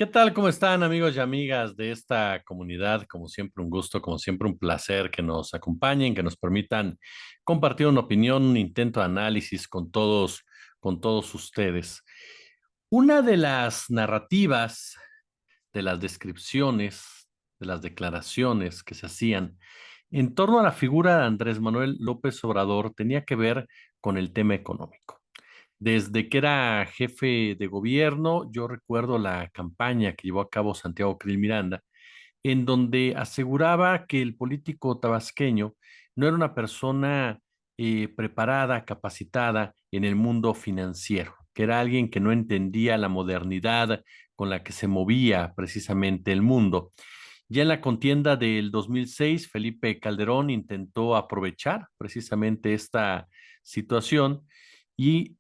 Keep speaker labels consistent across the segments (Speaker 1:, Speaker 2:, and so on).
Speaker 1: ¿Qué tal? ¿Cómo están, amigos y amigas de esta comunidad? Como siempre, un gusto, como siempre, un placer que nos acompañen, que nos permitan compartir una opinión, un intento de análisis con todos ustedes. Una de las narrativas, de las descripciones, de las declaraciones que se hacían en torno a la figura de Andrés Manuel López Obrador tenía que ver con el tema económico. Desde que era jefe de gobierno, yo recuerdo la campaña que llevó a cabo Santiago Krill Miranda, en donde aseguraba que el político tabasqueño no era una persona preparada, capacitada en el mundo financiero, que era alguien que no entendía la modernidad con la que se movía precisamente el mundo. Ya en la contienda del 2006, Felipe Calderón intentó aprovechar precisamente esta situación y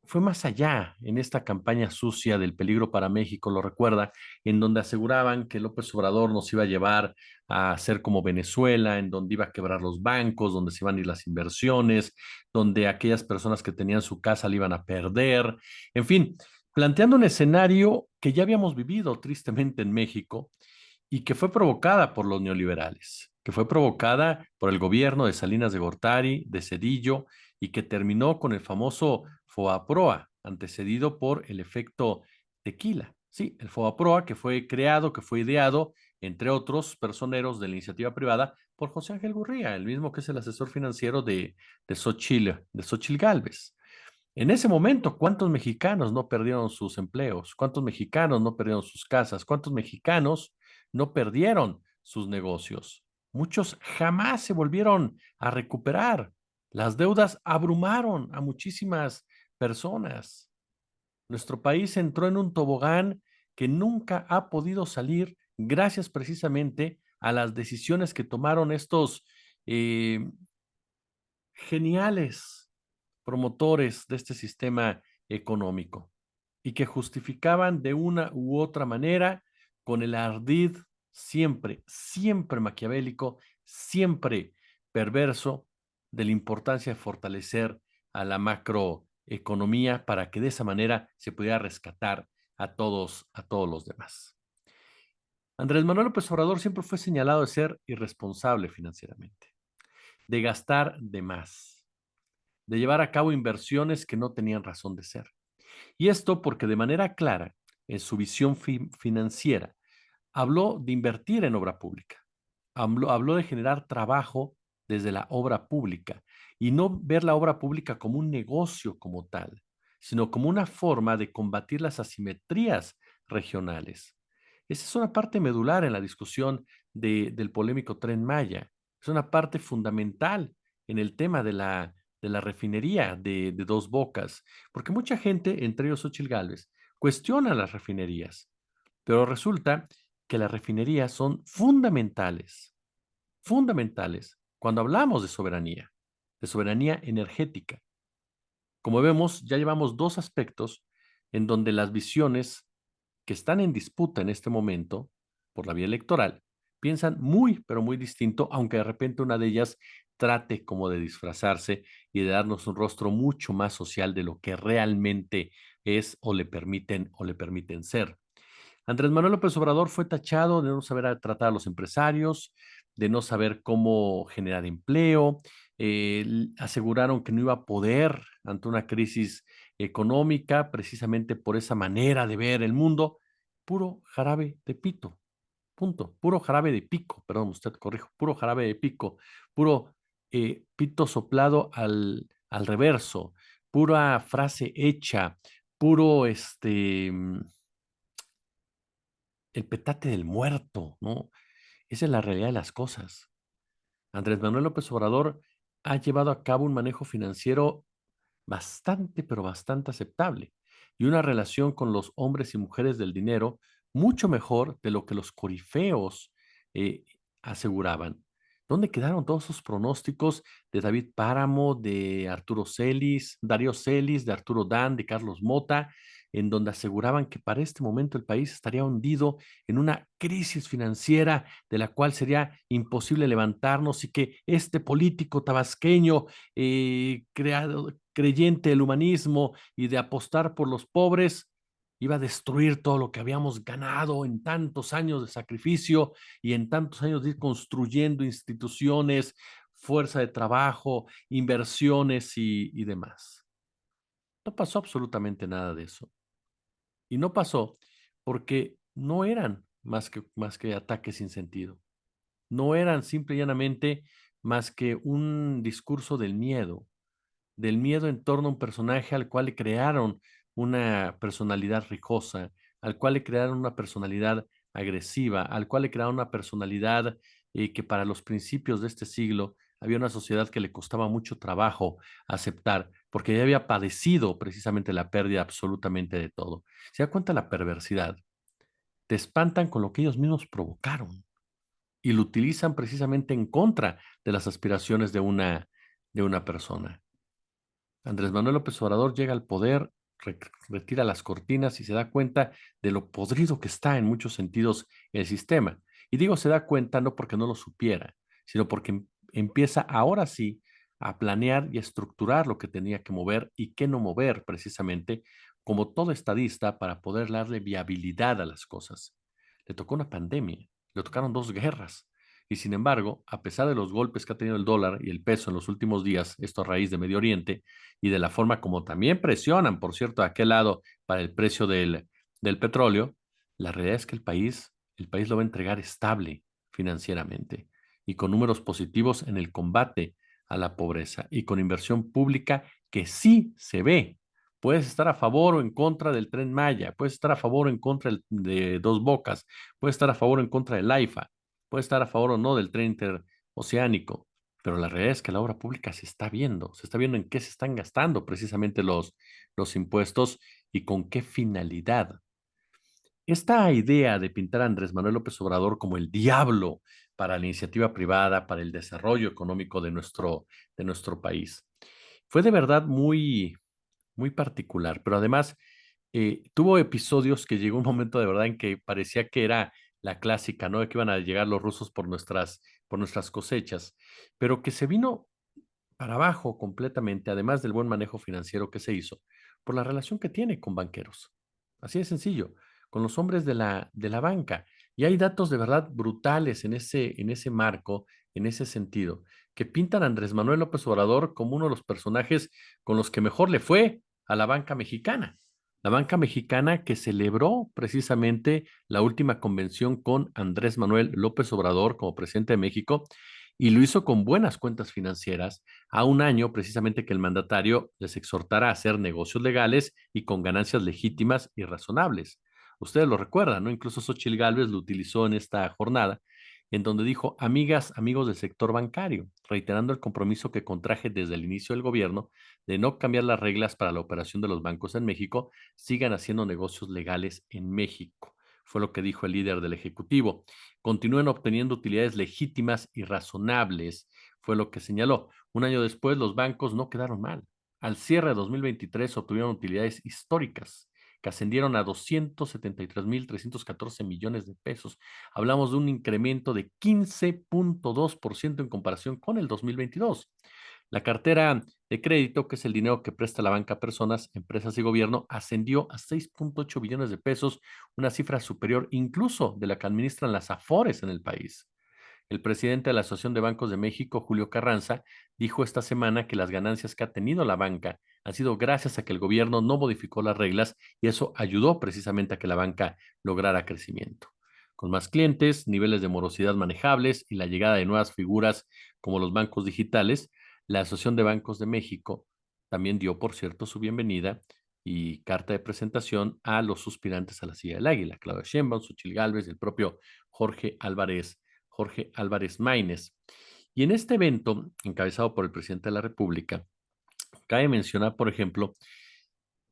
Speaker 1: fue más allá en esta campaña sucia del peligro para México, lo recuerda, en donde aseguraban que López Obrador nos iba a llevar a ser como Venezuela, en donde iba a quebrar los bancos, donde se iban a ir las inversiones, donde aquellas personas que tenían su casa la iban a perder, en fin, planteando un escenario que ya habíamos vivido tristemente en México y que fue provocada por los neoliberales, que fue provocada por el gobierno de Salinas de Gortari, de Cedillo, y que terminó con el famoso FOAPROA, antecedido por el efecto tequila. Sí, el FOAPROA que fue creado, que fue ideado, entre otros personeros de la iniciativa privada, por José Ángel Gurría, el mismo que es el asesor financiero de Xochitl Gálvez. En ese momento, ¿cuántos mexicanos no perdieron sus empleos? ¿Cuántos mexicanos no perdieron sus casas? ¿Cuántos mexicanos no perdieron sus negocios? Muchos jamás se volvieron a recuperar. Las deudas abrumaron a muchísimas personas. Nuestro país entró en un tobogán que nunca ha podido salir gracias precisamente a las decisiones que tomaron estos eh, geniales promotores de este sistema económico y que justificaban de una u otra manera con el ardid siempre, siempre maquiavélico, siempre perverso de la importancia de fortalecer a la macroeconomía para que de esa manera se pudiera rescatar a todos los demás. Andrés Manuel López Obrador siempre fue señalado de ser irresponsable financieramente, de gastar de más, de llevar a cabo inversiones que no tenían razón de ser. Y esto porque de manera clara, en su visión financiera, habló de invertir en obra pública, habló de generar trabajo desde la obra pública y no ver la obra pública como un negocio como tal, sino como una forma de combatir las asimetrías regionales. Esa es una parte medular en la discusión del polémico Tren Maya. Es una parte fundamental en el tema de la refinería de Dos Bocas, porque mucha gente, entre ellos Xochitl Gálvez, cuestiona las refinerías, pero resulta que las refinerías son fundamentales, fundamentales cuando hablamos de soberanía energética. Como vemos, ya llevamos dos aspectos en donde las visiones que están en disputa en este momento por la vía electoral piensan muy, pero muy distinto, aunque de repente una de ellas trate como de disfrazarse y de darnos un rostro mucho más social de lo que realmente es o le permiten ser. Andrés Manuel López Obrador fue tachado de no saber tratar a los empresarios, de no saber cómo generar empleo, aseguraron que no iba a poder ante una crisis económica, precisamente por esa manera de ver el mundo, puro jarabe de pito, punto, puro jarabe de pico, perdón, usted corrijo, puro jarabe de pico, puro pito soplado al reverso, pura frase hecha, puro el petate del muerto, ¿no? Esa es la realidad de las cosas. Andrés Manuel López Obrador ha llevado a cabo un manejo financiero bastante, pero bastante aceptable y una relación con los hombres y mujeres del dinero mucho mejor de lo que los corifeos eh, aseguraban. ¿Dónde quedaron todos esos pronósticos de David Páramo, de Arturo Celis, Darío Celis, de Arturo Dan, de Carlos Mota, en donde aseguraban que para este momento el país estaría hundido en una crisis financiera de la cual sería imposible levantarnos y que este político tabasqueño creyente del humanismo y de apostar por los pobres, iba a destruir todo lo que habíamos ganado en tantos años de sacrificio y en tantos años de ir construyendo instituciones, fuerza de trabajo, inversiones y demás. No pasó absolutamente nada de eso. Y no pasó porque no eran más que ataques sin sentido. No eran simple y llanamente más que un discurso del miedo en torno a un personaje al cual le crearon una personalidad rijosa, al cual le crearon una personalidad agresiva, al cual le crearon una personalidad que para los principios de este siglo había una sociedad que le costaba mucho trabajo aceptar, porque ya había padecido precisamente la pérdida absolutamente de todo. ¿Se da cuenta la perversidad? Te espantan con lo que ellos mismos provocaron y lo utilizan precisamente en contra de las aspiraciones de una persona. Andrés Manuel López Obrador llega al poder, retira las cortinas y se da cuenta de lo podrido que está en muchos sentidos el sistema. Y digo se da cuenta no porque no lo supiera, sino porque empieza ahora sí a planear y a estructurar lo que tenía que mover y qué no mover precisamente como todo estadista para poder darle viabilidad a las cosas. Le tocó una pandemia, le tocaron dos guerras, y sin embargo, a pesar de los golpes que ha tenido el dólar y el peso en los últimos días, esto a raíz de Medio Oriente, y de la forma como también presionan, por cierto, a aquel lado para el precio del petróleo, la realidad es que el país lo va a entregar estable financieramente y con números positivos en el combate a la pobreza y con inversión pública que sí se ve. Puedes estar a favor o en contra del Tren Maya, puedes estar a favor o en contra de Dos Bocas, puedes estar a favor o en contra del AIFA, puedes estar a favor o no del tren interoceánico, pero la realidad es que la obra pública se está viendo en qué se están gastando precisamente los impuestos y con qué finalidad. Esta idea de pintar a Andrés Manuel López Obrador como el diablo para la iniciativa privada, para el desarrollo económico de nuestro país, fue de verdad muy, muy particular, pero además tuvo episodios que llegó un momento de verdad en que parecía que era la clásica, ¿no? De que iban a llegar los rusos por nuestras cosechas, pero que se vino para abajo completamente, además del buen manejo financiero que se hizo, por la relación que tiene con banqueros. Así de sencillo, con los hombres de la banca. Y hay datos de verdad brutales en ese marco, en ese sentido, que pintan a Andrés Manuel López Obrador como uno de los personajes con los que mejor le fue a la banca mexicana. La banca mexicana que celebró precisamente la última convención con Andrés Manuel López Obrador como presidente de México y lo hizo con buenas cuentas financieras a un año precisamente que el mandatario les exhortara a hacer negocios legales y con ganancias legítimas y razonables. Ustedes lo recuerdan, ¿no? Incluso Xochitl Gálvez lo utilizó en esta jornada, en donde dijo, amigas, amigos del sector bancario, reiterando el compromiso que contraje desde el inicio del gobierno de no cambiar las reglas para la operación de los bancos en México, sigan haciendo negocios legales en México. Fue lo que dijo el líder del Ejecutivo. Continúen obteniendo utilidades legítimas y razonables, fue lo que señaló. Un año después, los bancos no quedaron mal. Al cierre de 2023 obtuvieron utilidades históricas que ascendieron a 273,314 millones de pesos. Hablamos de un incremento de 15,2% en comparación con el 2022. La cartera de crédito, que es el dinero que presta la banca a personas, empresas y gobierno, ascendió a 6,8 billones de pesos, una cifra superior incluso de la que administran las AFORES en el país. El presidente de la Asociación de Bancos de México, Julio Carranza, dijo esta semana que las ganancias que ha tenido la banca han sido gracias a que el gobierno no modificó las reglas y eso ayudó precisamente a que la banca lograra crecimiento. Con más clientes, niveles de morosidad manejables y la llegada de nuevas figuras como los bancos digitales, la Asociación de Bancos de México también dio, por cierto, su bienvenida y carta de presentación a los suspirantes a la silla del águila, Claudia Sheinbaum, Xochitl Gálvez y el propio Jorge Álvarez Maínez. Y en este evento, encabezado por el presidente de la República, cabe mencionar, por ejemplo,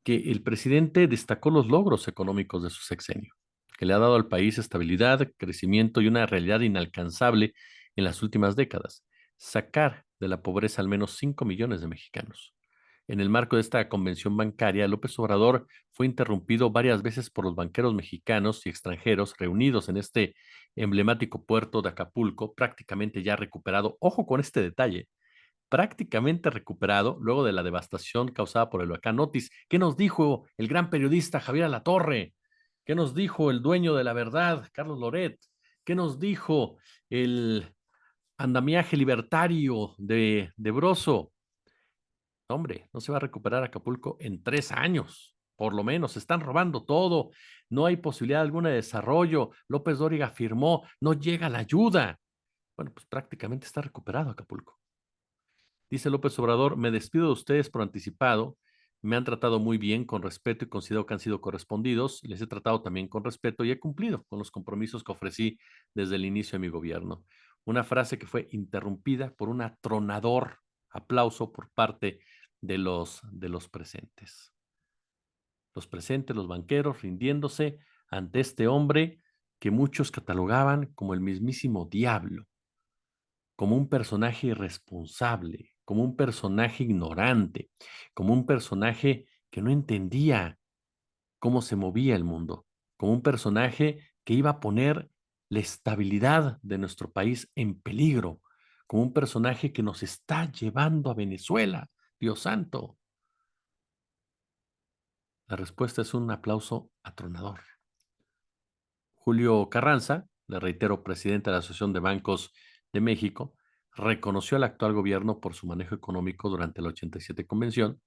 Speaker 1: que el presidente destacó los logros económicos de su sexenio, que le ha dado al país estabilidad, crecimiento y una realidad inalcanzable en las últimas décadas, sacar de la pobreza al menos 5 millones de mexicanos. En el marco de esta convención bancaria, López Obrador fue interrumpido varias veces por los banqueros mexicanos y extranjeros reunidos en este emblemático puerto de Acapulco, prácticamente ya recuperado. Ojo con este detalle, prácticamente recuperado luego de la devastación causada por el huracán Otis. ¿Qué nos dijo el gran periodista Javier Alatorre? ¿Qué nos dijo el dueño de la verdad, Carlos Loret? ¿Qué nos dijo el andamiaje libertario de Broso? Hombre, no se va a recuperar Acapulco en 3 años, por lo menos. Se están robando todo. No hay posibilidad alguna de desarrollo. López Dóriga afirmó, no llega la ayuda. Bueno, pues prácticamente está recuperado Acapulco. Dice López Obrador, me despido de ustedes por anticipado. Me han tratado muy bien, con respeto y considero que han sido correspondidos. Les he tratado también con respeto y he cumplido con los compromisos que ofrecí desde el inicio de mi gobierno. Una frase que fue interrumpida por un atronador aplauso por parte de los presentes. Los presentes, los banqueros, rindiéndose ante este hombre que muchos catalogaban como el mismísimo diablo, como un personaje irresponsable, como un personaje ignorante, como un personaje que no entendía cómo se movía el mundo, como un personaje que iba a poner la estabilidad de nuestro país en peligro, como un personaje que nos está llevando a Venezuela. Dios santo. La respuesta es un aplauso atronador. Julio Carranza, le reitero, presidente de la Asociación de Bancos de México, reconoció al actual gobierno por su manejo económico durante la 87 convención,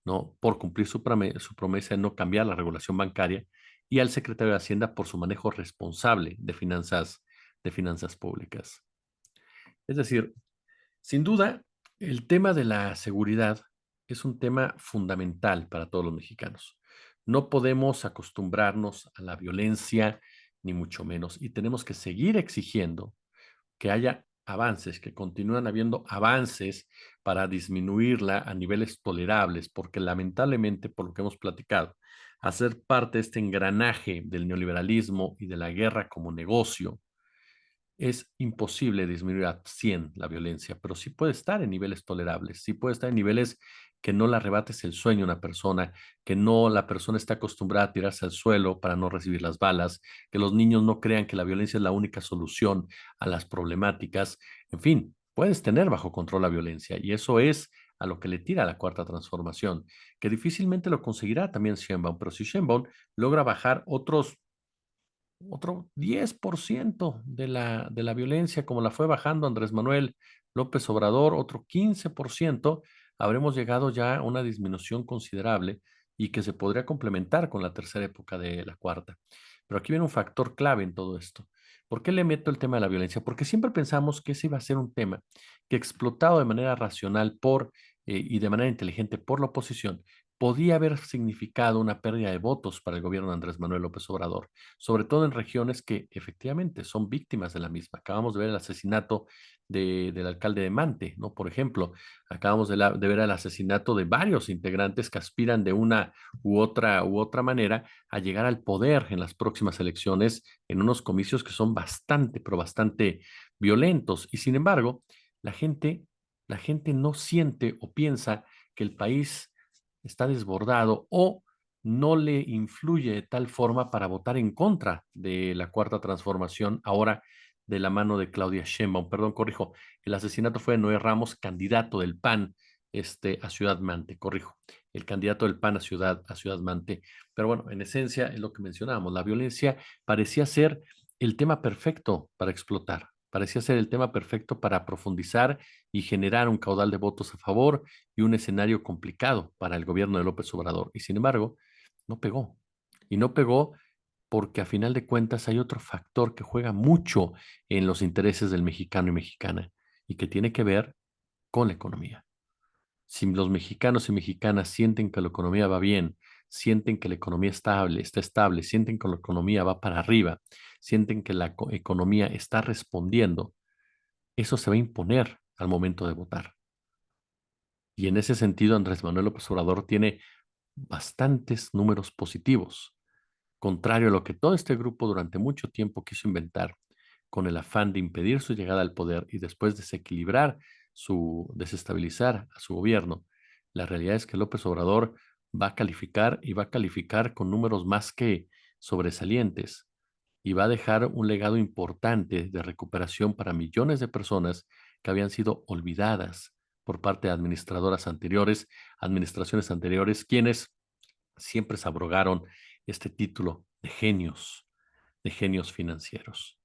Speaker 1: ¿no? Por cumplir su promesa de no cambiar la regulación bancaria, y al secretario de Hacienda por su manejo responsable de finanzas públicas. Es decir, sin duda, el tema de la seguridad es un tema fundamental para todos los mexicanos. No podemos acostumbrarnos a la violencia, ni mucho menos, y tenemos que seguir exigiendo que haya avances, que continúen habiendo avances para disminuirla a niveles tolerables, porque lamentablemente, por lo que hemos platicado, hacer parte de este engranaje del neoliberalismo y de la guerra como negocio, es imposible disminuir a 100 la violencia, pero sí puede estar en niveles tolerables, sí puede estar en niveles que no le arrebates el sueño a una persona, que no la persona está acostumbrada a tirarse al suelo para no recibir las balas, que los niños no crean que la violencia es la única solución a las problemáticas. En fin, puedes tener bajo control la violencia y eso es a lo que le tira la cuarta transformación, que difícilmente lo conseguirá también Sheinbaum, pero si Sheinbaum logra bajar otro 10% de la violencia, como la fue bajando Andrés Manuel López Obrador, otro 15%, habremos llegado ya a una disminución considerable y que se podría complementar con la tercera época de la cuarta. Pero aquí viene un factor clave en todo esto. ¿Por qué le meto el tema de la violencia? Porque siempre pensamos que ese iba a ser un tema que explotado de manera racional y de manera inteligente por la oposición, podía haber significado una pérdida de votos para el gobierno de Andrés Manuel López Obrador, sobre todo en regiones que efectivamente son víctimas de la misma. Acabamos de ver el asesinato del alcalde de Mante, ¿no? Por ejemplo, acabamos de ver el asesinato de varios integrantes que aspiran de una u otra manera a llegar al poder en las próximas elecciones en unos comicios que son bastante, pero bastante violentos. Y sin embargo, la gente, la gente no siente o piensa que el país está desbordado o no le influye de tal forma para votar en contra de la cuarta transformación, ahora de la mano de Claudia Sheinbaum. Perdón, corrijo, el asesinato fue de Noé Ramos, candidato del PAN a Ciudad Mante, corrijo, el candidato del PAN a Ciudad Mante. Pero bueno, en esencia es lo que mencionábamos, la violencia parecía ser el tema perfecto para explotar, parecía ser el tema perfecto para profundizar y generar un caudal de votos a favor y un escenario complicado para el gobierno de López Obrador. Y sin embargo, no pegó. Y no pegó porque a final de cuentas hay otro factor que juega mucho en los intereses del mexicano y mexicana y que tiene que ver con la economía. Si los mexicanos y mexicanas sienten que la economía va bien, sienten que la economía está estable, sienten que la economía va para arriba, sienten que la economía está respondiendo, eso se va a imponer al momento de votar. Y en ese sentido, Andrés Manuel López Obrador tiene bastantes números positivos, contrario a lo que todo este grupo durante mucho tiempo quiso inventar, con el afán de impedir su llegada al poder y después desestabilizar a su gobierno. La realidad es que López Obrador va a calificar y va a calificar con números más que sobresalientes y va a dejar un legado importante de recuperación para millones de personas que habían sido olvidadas por parte de administraciones anteriores, quienes siempre se abrogaron este título de genios financieros.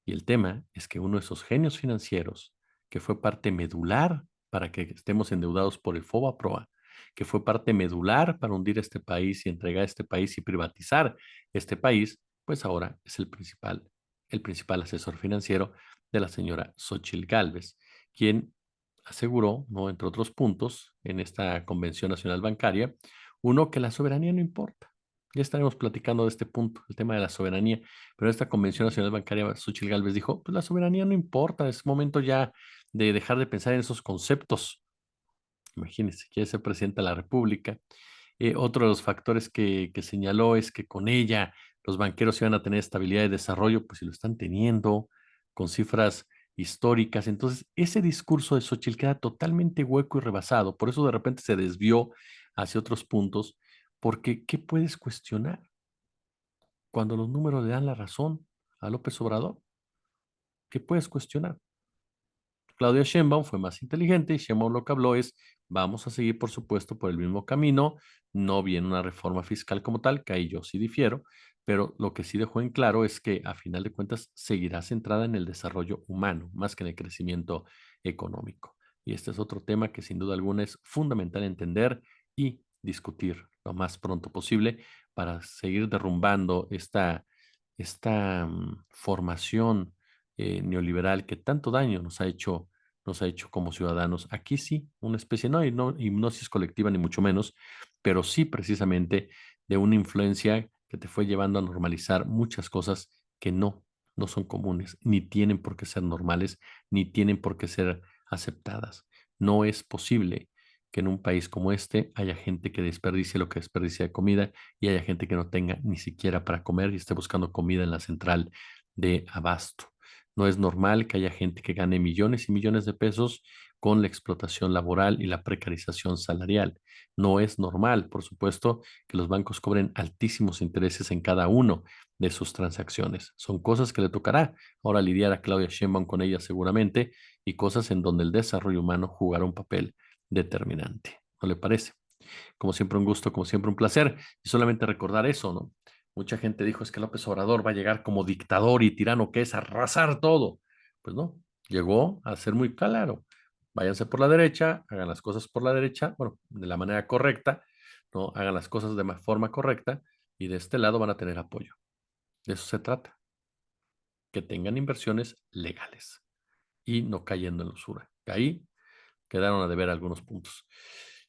Speaker 1: Y el tema es que uno de esos genios financieros, que fue parte medular para que estemos endeudados por el FOBAPROA, que fue parte medular para hundir este país y entregar este país y privatizar este país, pues ahora es el principal asesor financiero de la señora Xóchitl Gálvez, quien aseguró, ¿no?, entre otros puntos, en esta Convención Nacional Bancaria, uno, que la soberanía no importa. Ya estaremos platicando de este punto, el tema de la soberanía, pero esta Convención Nacional Bancaria, Xóchitl Gálvez dijo, pues la soberanía no importa, es momento ya de dejar de pensar en esos conceptos. Imagínense, quiere ser presidenta de la República. Otro de los factores que señaló es que con ella los banqueros iban a tener estabilidad y desarrollo, pues si lo están teniendo, con cifras históricas. Entonces, ese discurso de Xochitl queda totalmente hueco y rebasado. Por eso de repente se desvió hacia otros puntos, porque ¿qué puedes cuestionar cuando los números le dan la razón a López Obrador? ¿Qué puedes cuestionar? Claudia Sheinbaum fue más inteligente y Sheinbaum lo que habló es, vamos a seguir, por supuesto, por el mismo camino, no viene una reforma fiscal como tal, que ahí yo sí difiero, pero lo que sí dejó en claro es que a final de cuentas seguirá centrada en el desarrollo humano, más que en el crecimiento económico. Y este es otro tema que sin duda alguna es fundamental entender y discutir lo más pronto posible para seguir derrumbando esta formación neoliberal que tanto daño nos ha hecho como ciudadanos. Aquí sí, una especie, no hipnosis colectiva ni mucho menos, pero sí precisamente de una influencia que te fue llevando a normalizar muchas cosas que no son comunes, ni tienen por qué ser normales, ni tienen por qué ser aceptadas. No es posible que en un país como este haya gente que desperdicie lo que desperdicia de comida y haya gente que no tenga ni siquiera para comer y esté buscando comida en la central de abasto. No es normal que haya gente que gane millones y millones de pesos con la explotación laboral y la precarización salarial. No es normal, por supuesto, que los bancos cobren altísimos intereses en cada uno de sus transacciones. Son cosas que le tocará ahora lidiar a Claudia Sheinbaum con ellas seguramente y cosas en donde el desarrollo humano jugará un papel determinante. ¿No le parece? Como siempre un gusto, como siempre un placer. Y solamente recordar eso, ¿no? Mucha gente dijo es que López Obrador va a llegar como dictador y tirano que es a arrasar todo. Pues no, llegó a ser muy claro. Váyanse por la derecha, hagan las cosas por la derecha, bueno, de la manera correcta, ¿no? Hagan las cosas de forma correcta y de este lado van a tener apoyo. De eso se trata, que tengan inversiones legales y no cayendo en la usura. Ahí quedaron a deber algunos puntos.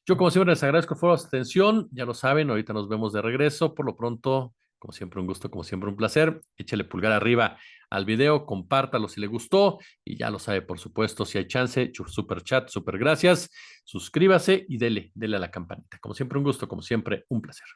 Speaker 1: Yo, como siempre, les agradezco por su atención. Ya lo saben, ahorita nos vemos de regreso. Por lo pronto, como siempre, un gusto, como siempre, un placer. Échale pulgar arriba al video, compártalo si le gustó. Y ya lo sabe, por supuesto, si hay chance, super chat, super gracias. Suscríbase y dele a la campanita. Como siempre, un gusto, como siempre, un placer.